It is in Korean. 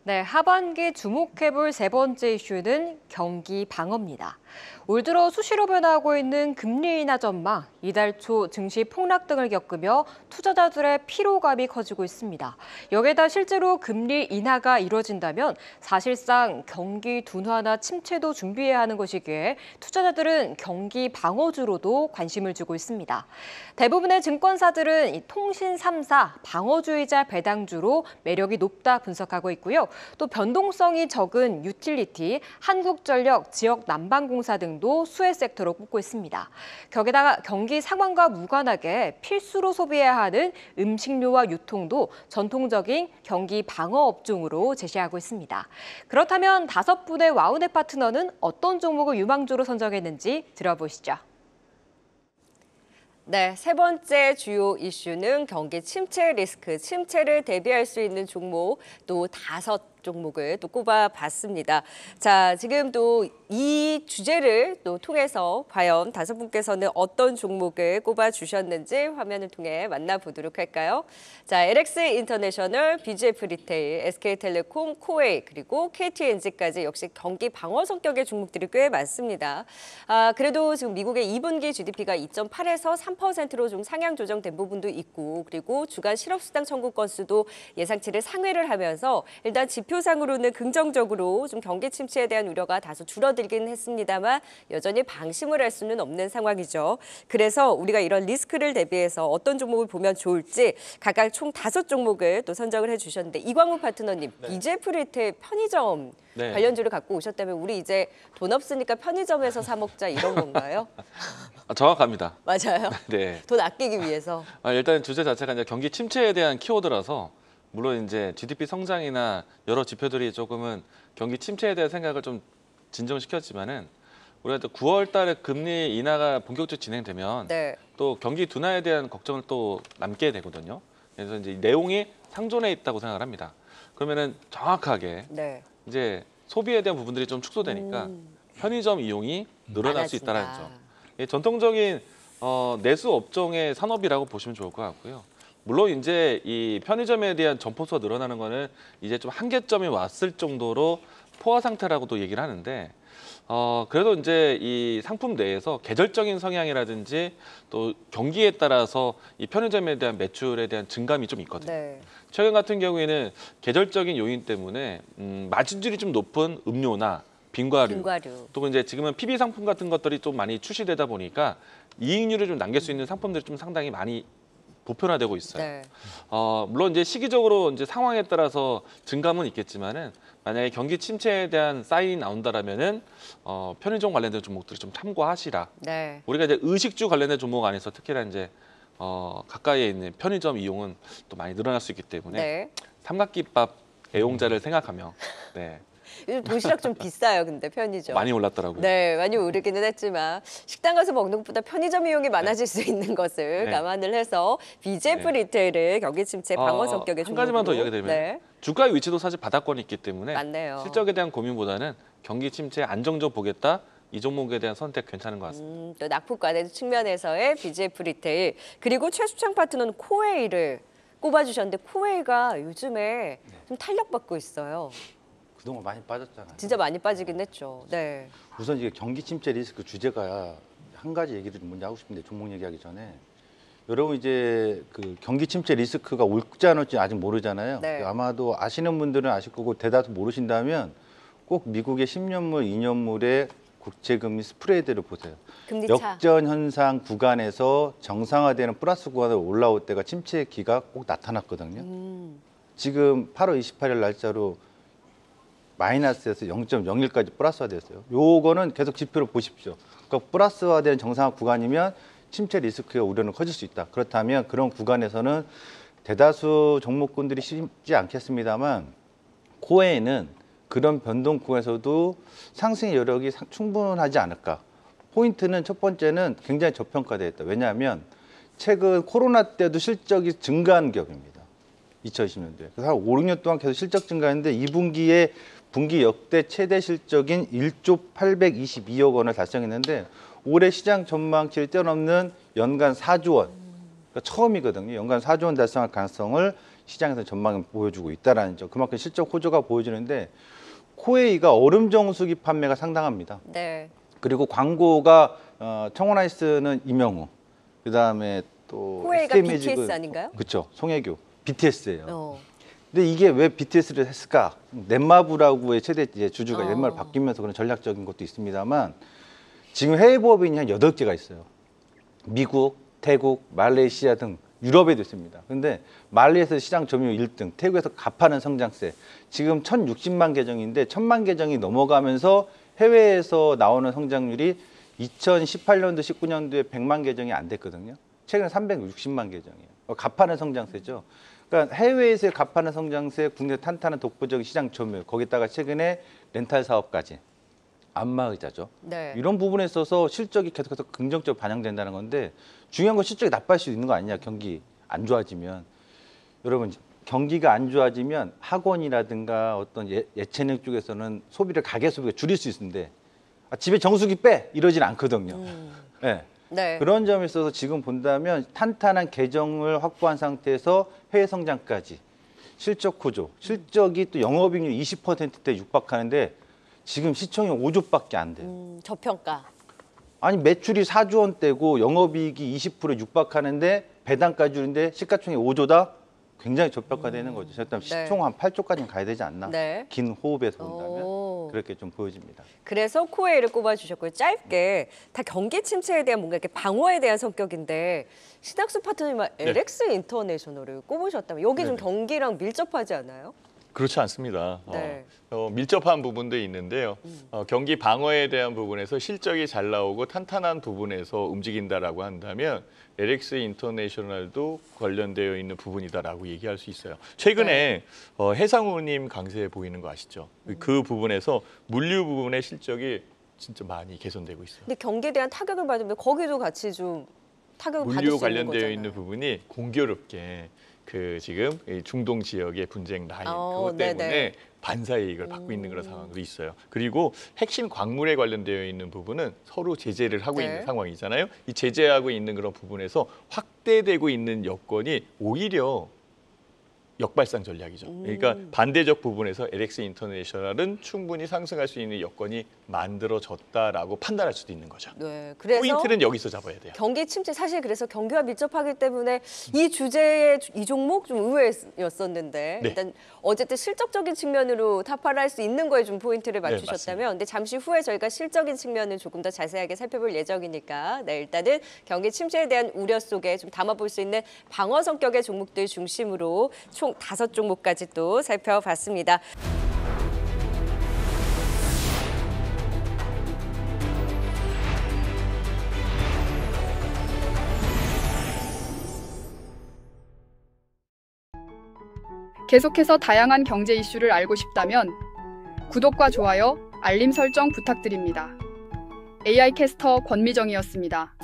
네, 하반기 주목해볼 세 번째 이슈는 경기 방어입니다. 올 들어 수시로 변화하고 있는 금리 인하 전망, 이달 초 증시 폭락 등을 겪으며 투자자들의 피로감이 커지고 있습니다. 여기에다 실제로 금리 인하가 이뤄진다면 사실상 경기 둔화나 침체도 준비해야 하는 것이기에 투자자들은 경기 방어주로도 관심을 주고 있습니다. 대부분의 증권사들은 이 통신 3사, 방어주이자 배당주로 매력이 높다 분석하고 있고요. 또 변동성이 적은 유틸리티, 한국전력, 지역 난방공사 등도 수혜 섹터로 꼽고 있습니다. 거기다가 경기 상황과 무관하게 필수로 소비해야 하는 음식료와 유통도 전통적인 경기 방어 업종으로 제시하고 있습니다. 그렇다면 5분의 와우넷 파트너는 어떤 종목을 유망주로 선정했는지 들어보시죠. 네, 세 번째 주요 이슈는 경기 침체 리스크, 침체를 대비할 수 있는 종목 또 5종목을 또 꼽아봤습니다. 자, 지금 또 이 주제를 또 통해서 과연 5분께서는 어떤 종목을 꼽아주셨는지 화면을 통해 만나보도록 할까요? 자, LX 인터내셔널, BGF 리테일, SK텔레콤, 코웨이 그리고 KTNG까지 역시 경기 방어 성격의 종목들이 꽤 많습니다. 그래도 지금 미국의 2분기 GDP가 2.8에서 3%로 좀 상향 조정된 부분도 있고 그리고 주간 실업수당 청구 건수도 예상치를 상회를 하면서 일단 지표상으로는 긍정적으로 좀 경기 침체에 대한 우려가 다소 줄어들긴 했습니다만 여전히 방심을 할 수는 없는 상황이죠. 그래서 우리가 이런 리스크를 대비해서 어떤 종목을 보면 좋을지 각각 총 5종목을 또 선정을 해주셨는데 이광우 파트너님, 네. BGF 리테일 편의점 네. 관련주를 갖고 오셨다면 우리 이제 돈 없으니까 편의점에서 사 먹자 이런 건가요? 정확합니다. 맞아요. 네. 돈 아끼기 위해서. 일단 주제 자체가 이제 경기 침체에 대한 키워드라서 물론 이제 GDP 성장이나 여러 지표들이 조금은 경기 침체에 대한 생각을 좀 진정시켰지만은 우리가 또 9월 달에 금리 인하가 본격적으로 진행되면 네. 또 경기 둔화에 대한 걱정을 또 남게 되거든요. 그래서 이제 내용이 상존해 있다고 생각을 합니다. 그러면은 정확하게 네. 이제 소비에 대한 부분들이 좀 축소되니까 편의점 이용이 늘어날 수 많아진다. 있다는 점. 예, 전통적인 내수 업종의 산업이라고 보시면 좋을 것 같고요. 물론 이제 이 편의점에 대한 점포수가 늘어나는 거는 이제 좀 한계점이 왔을 정도로 포화 상태라고도 얘기를 하는데 그래도 이제 이 상품 내에서 계절적인 성향이라든지 또 경기에 따라서 이 편의점에 대한 매출에 대한 증감이 좀 있거든요. 네. 최근 같은 경우에는 계절적인 요인 때문에 마진율이 좀 높은 음료나 빙과류, 빙과류. 또 이제 지금은 PB 상품 같은 것들이 좀 많이 출시되다 보니까 이익률을 좀 남길 수 있는 상품들이 좀 상당히 많이 보편화되고 있어요. 네. 물론 이제 시기적으로 이제 상황에 따라서 증감은 있겠지만은 만약에 경기 침체에 대한 사인이 나온다라면은 편의점 관련된 종목들을 좀 참고하시라. 네. 우리가 이제 의식주 관련된 종목 안에서 특히나 이제 가까이에 있는 편의점 이용은 또 많이 늘어날 수 있기 때문에 네. 삼각김밥 애용자를 생각하며 네, 도시락 좀 비싸요, 근데 편의점. 많이 올랐더라고요. 네, 많이 오르기는 했지만 식당 가서 먹는 것보다 편의점 이용이 많아질 수 있는 것을 네. 감안을 해서 BGF 네. 리테일을 경기 침체 방어 성격의 한 가지만 더 종목으로. 이야기드리면 네, 주가의 위치도 사실 바닥권이 있기 때문에 맞네요. 실적에 대한 고민보다는 경기 침체 안정적 보겠다. 이 종목에 대한 선택 괜찮은 것 같습니다. 또 낙폭과대 측면에서의 BGF 리테일 그리고 최수창 파트너는 코웨이를 꼽아주셨는데 코웨이가 요즘에 좀 탄력받고 있어요. 그동안 많이 빠졌잖아요. 진짜 많이 빠지긴 했죠. 네. 우선 이게 경기 침체 리스크 주제가 한 가지 얘기를 먼저 하고 싶은데 종목 얘기하기 전에 여러분 이제 그 경기 침체 리스크가 올지 안 올지 아직 모르잖아요. 네. 아마도 아시는 분들은 아실 거고 대다수 모르신다면 꼭 미국의 10년물, 2년물의 국채금리 스프레드를 보세요. 금리 차. 역전 현상 구간에서 정상화되는 플러스 구간으로 올라올 때가 침체 기가 꼭 나타났거든요. 지금 8월 28일 날짜로 마이너스에서 0.01까지 플러스화 됐어요. 요거는 계속 지표를 보십시오. 그러니까 플러스화된 정상화 구간이면 침체 리스크의 우려는 커질 수 있다. 그렇다면 그런 구간에서는 대다수 종목군들이 쉽지 않겠습니다만 코웨이는 그런 변동 구간에서도 상승의 여력이 충분하지 않을까. 포인트는 첫 번째는 굉장히 저평가되어 있다. 왜냐하면 최근 코로나 때도 실적이 증가한 기업입니다. 2020년도에. 그래서 한 5, 6년 동안 계속 실적 증가했는데 2분기에 분기 역대 최대 실적인 1조 822억 원을 달성했는데 올해 시장 전망치를 뛰어넘는 연간 4조 원. 그러니까 처음이거든요. 연간 4조 원 달성할 가능성을 시장에서 전망을 보여주고 있다라는 점. 그만큼 실적 호조가 보여지는데 코웨이가 얼음 정수기 판매가 상당합니다. 네. 그리고 광고가 청원아이스는 이명우, 그다음에 또 코웨이가 SK매직은 BTS 아닌가요? 그렇죠. 송혜교, BTS예요. 어. 근데 이게 왜 BTS를 했을까? 넷마블하고의 최대 이제 주주가 어. 넷마블 바뀌면서 그런 전략적인 것도 있습니다만 지금 해외 부업인이 한 8개가 있어요. 미국, 태국, 말레이시아 등 유럽에도 있습니다. 근데 말레이시아에서 시장 점유율 1등, 태국에서 가파른 성장세. 지금 1,060만 계정인데 1,000만 계정이 넘어가면서 해외에서 나오는 성장률이 2018년도, 19년도에 100만 계정이 안 됐거든요. 최근에 360만 계정이에요. 가파른 성장세죠. 그러니까 해외에서의 가파른 성장세, 국내 탄탄한 독보적인 시장 점유율, 거기다가 최근에 렌탈 사업까지. 안마의자죠. 네. 이런 부분에 있어서 실적이 계속해서 긍정적으로 반영된다는 건데 중요한 건 실적이 나빠질 수 있는 거 아니냐. 경기 안 좋아지면. 여러분 경기가 안 좋아지면 학원이라든가 어떤 예체능 쪽에서는 소비를 가계 소비가 줄일 수 있는데 집에 정수기 빼 이러진 않거든요. 네. 네. 그런 점에 있어서 지금 본다면 탄탄한 계정을 확보한 상태에서 해외 성장까지 실적 호조, 실적이 또 영업이익률 20%대 육박하는데 지금 시총이 5조밖에 안 돼요. 저평가. 아니 매출이 4조 원대고 영업이익이 20% 육박하는데 배당까지 주는데 시가총액 5조다? 굉장히 저평가되는 거죠. 일단 시총 한 8조까지는 가야 되지 않나? 네. 긴 호흡에서 오. 본다면 그렇게 좀 보여집니다. 그래서 코웨이를 꼽아주셨고요. 짧게 다 경기 침체에 대한 뭔가 이렇게 방어에 대한 성격인데 신학수 파트너님 LX 인터내셔널을 꼽으셨다면 여기 좀 경기랑 밀접하지 않아요? 그렇지 않습니다. 네. 밀접한 부분도 있는데요. 경기 방어에 대한 부분에서 실적이 잘 나오고 탄탄한 부분에서 움직인다라고 한다면 LX 인터내셔널도 관련되어 있는 부분이다라고 얘기할 수 있어요. 최근에 해상우님 강세 보이는 거 아시죠? 그 부분에서 물류 부분의 실적이 진짜 많이 개선되고 있어요. 근데 경기에 대한 타격을 받으면 거기도 같이 좀 타격을 받을 물류 수 있는 관련되어 거잖아요. 있는 부분이 공교롭게 그 지금 이 중동 지역의 분쟁 라인 그것 네네. 때문에 반사이익을 받고 있는 그런 상황도 있어요. 그리고 핵심 광물에 관련되어 있는 부분은 서로 제재를 하고 네. 있는 상황이잖아요. 이 제재하고 있는 그런 부분에서 확대되고 있는 여건이 오히려 역발상 전략이죠. 그러니까 반대적 부분에서 LX 인터내셔널은 충분히 상승할 수 있는 여건이 만들어졌다라고 판단할 수도 있는 거죠. 네. 그래서 포인트는 여기서 잡아야 돼요. 경기 침체 사실 그래서 경기와 밀접하기 때문에 이 주제의 이 종목 좀 의외였었는데 네. 일단 어쨌든 실적적인 측면으로 타파를 할 수 있는 거에 좀 포인트를 맞추셨다면 맞습니다. 근데 잠시 후에 저희가 실적인 측면을 조금 더 자세하게 살펴볼 예정이니까 네, 일단은 경기 침체에 대한 우려 속에 좀 담아볼 수 있는 방어 성격의 종목들 중심으로 총 5종목까지 또 살펴봤습니다. 계속해서 다양한 경제 이슈를 알고 싶다면 구독과 좋아요, 알림 설정 부탁드립니다. AI 캐스터 권미정이었습니다.